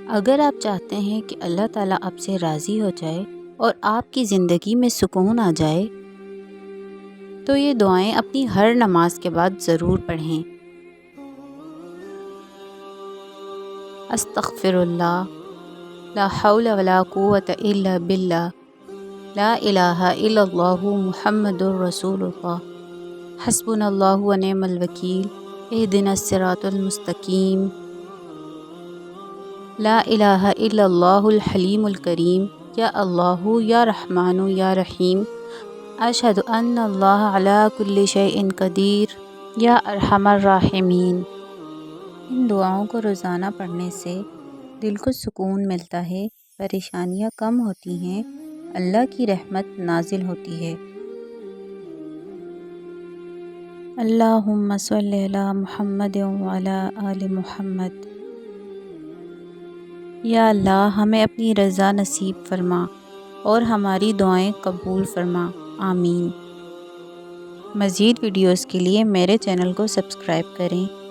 اگر آپ چاہتے ہیں کہ اللہ تعالیٰ آپ سے راضی ہو جائے اور آپ کی زندگی میں سکون آ جائے تو یہ دعائیں اپنی ہر نماز کے بعد ضرور پڑھیں۔ استغفر اللہ، لا حول ولا قوة الا باللہ، لا الہ الا اللہ محمد الرسول اللہ، حسبنا اللہ ونعم الوکیل، اہدنا الصراط المستقیم، لا الہ الا اللہ الحلیم الکریم، یا اللہ یا رحمن یا رحیم، اشہد ان اللہ علی کل شیء قدیر، یا ارحم الراحمین۔ ان دعاؤں کو روزانہ پڑھنے سے دل کو سکون ملتا ہے، پریشانیاں کم ہوتی ہیں، اللہ کی رحمت نازل ہوتی ہے۔ اللہم صلی علی محمد وعلی آل محمد۔ یا اللہ ہمیں اپنی رضا نصیب فرما اور ہماری دعائیں قبول فرما، آمین۔ مزید ویڈیوز کے لیے میرے چینل کو سبسکرائب کریں۔